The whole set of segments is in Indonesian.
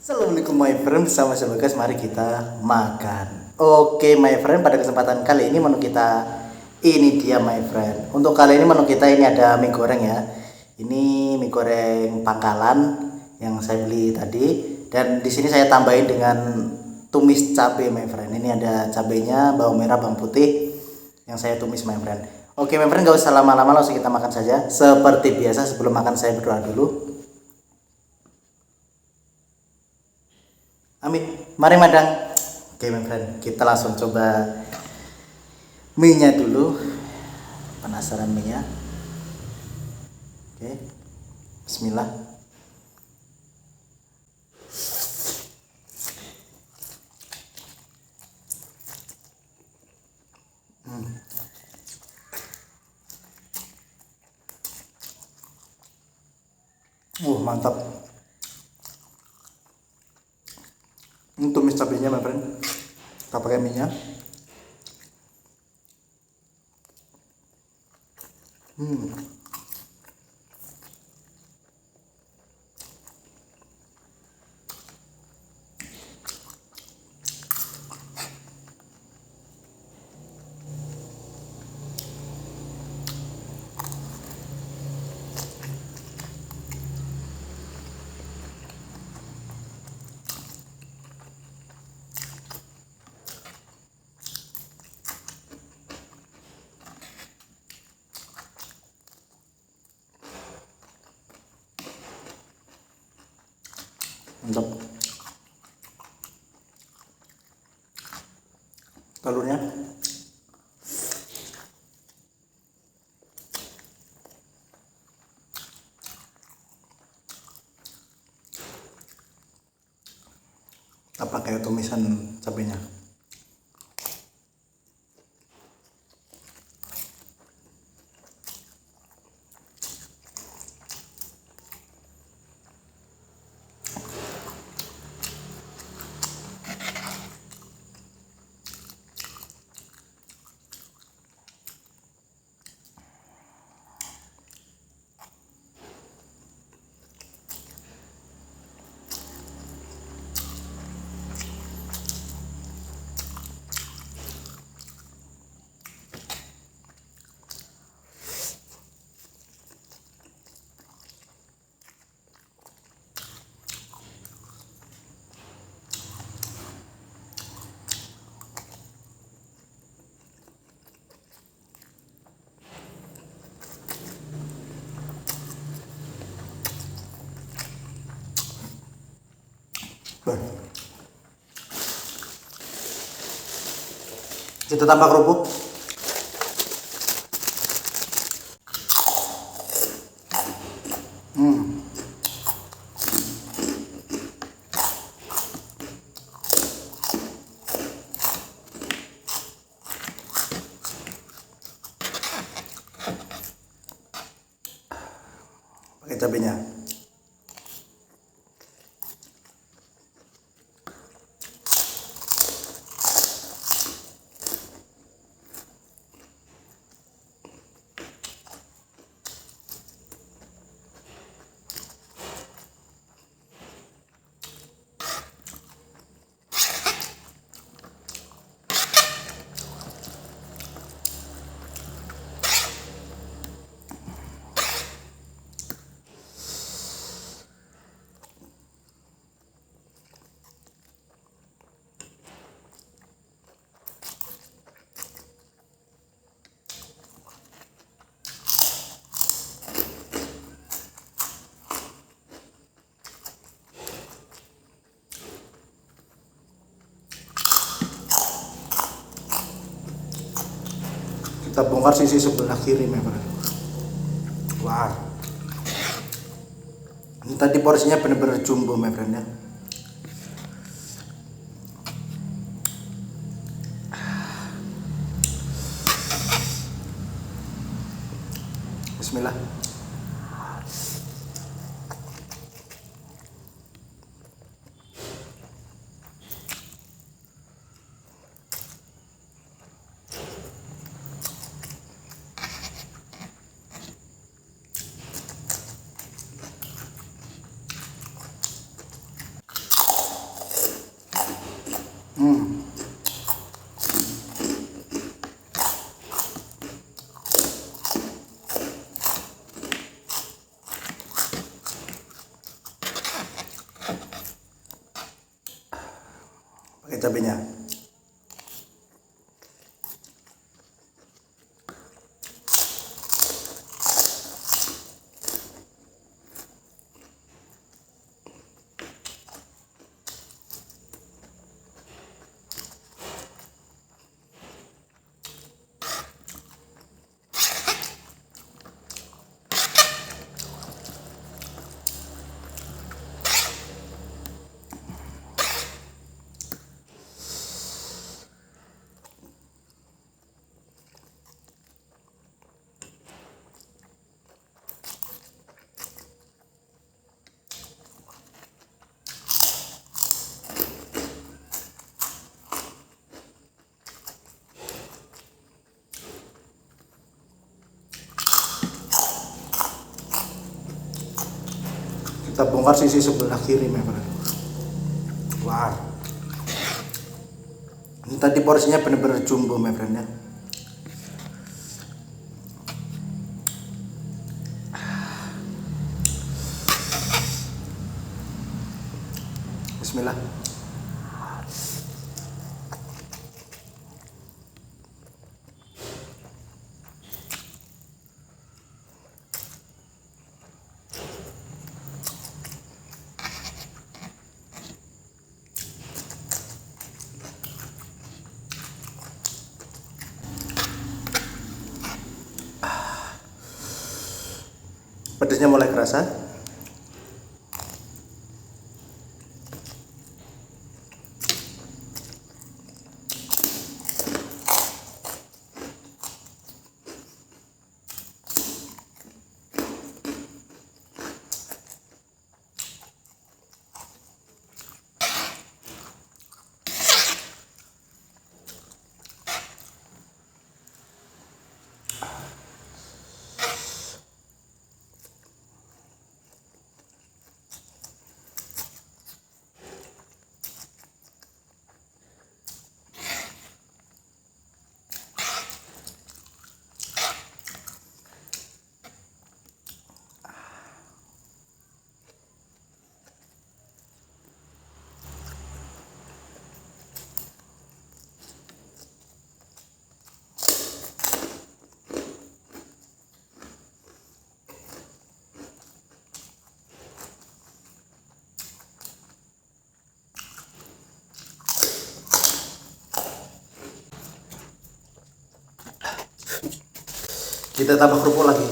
Assalamualaikum my friend, bersama saya Bagas, mari kita makan. Oke my friend, pada kesempatan kali ini menu kita ini dia my friend. Untuk kali ini menu kita ini ada mie goreng ya. Ini mie goreng pangkalan yang saya beli tadi, dan di sini saya tambahin dengan tumis cabai my friend. Ini ada cabenya, bawang merah, bawang putih yang saya tumis my friend. Oke my friend, gak usah lama-lama, langsung kita makan saja. Seperti biasa sebelum makan saya berdoa dulu. Amin. Mari madang. Oke my friend, kita langsung coba mie nya dulu. Penasaran mie nya. Oke. Bismillah. Mantap. Ini tumis cabenya my friend. Kita pakai mie nya. Mantap. Telurnya apa kayak tumisan cabenya. Kita tambah kerupuk. Pakai cabenya. Kita bongkar sisi sebelah kiri memang. Wah, ini tadi porsinya bener-bener jumbo my friend ya. Bismillah. pakai cabenya. Kita bongkar sisi sebelah kiri, my friend. Wah, ini tadi porsinya bener-bener jumbo, my friend ya. Bismillah. Pedasnya mulai kerasa. Kita tambah kerupuk lagi.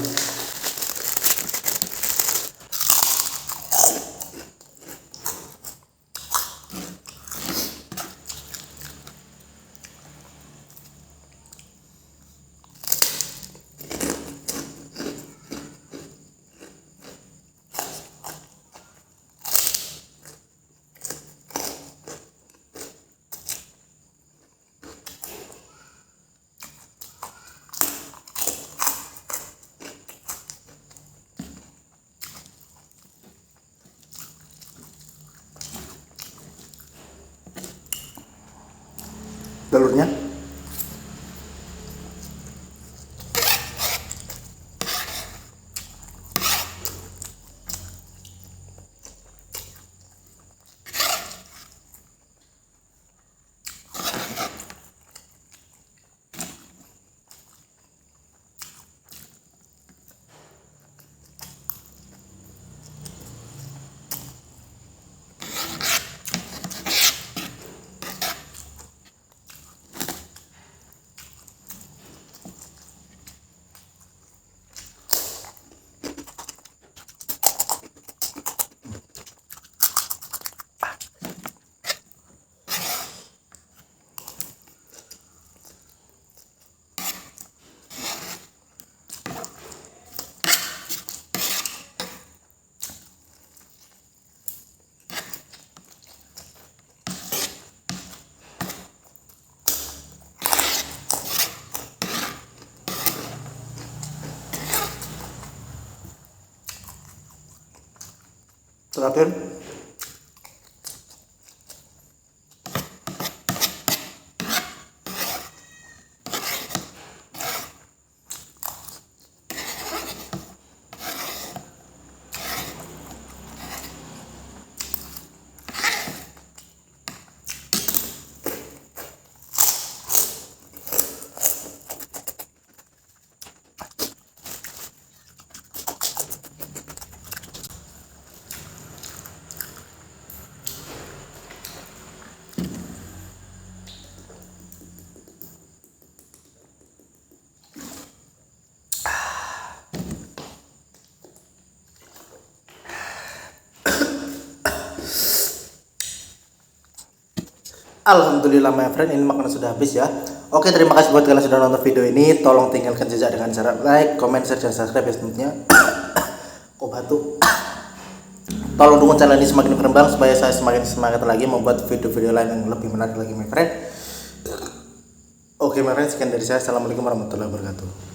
Telurnya terakhir Alhamdulillah my friend, ini makanan sudah habis ya. Oke, terima kasih buat kalian sudah nonton video ini. Tolong tinggalkan jejak dengan cara like, comment, share, dan subscribe ya tentunya. Kok batuk. Tolong dukung channel ini semakin berkembang supaya saya semakin semangat lagi membuat video-video lain yang lebih menarik lagi my friend. Oke my friend, sekian dari saya. Assalamualaikum warahmatullahi wabarakatuh.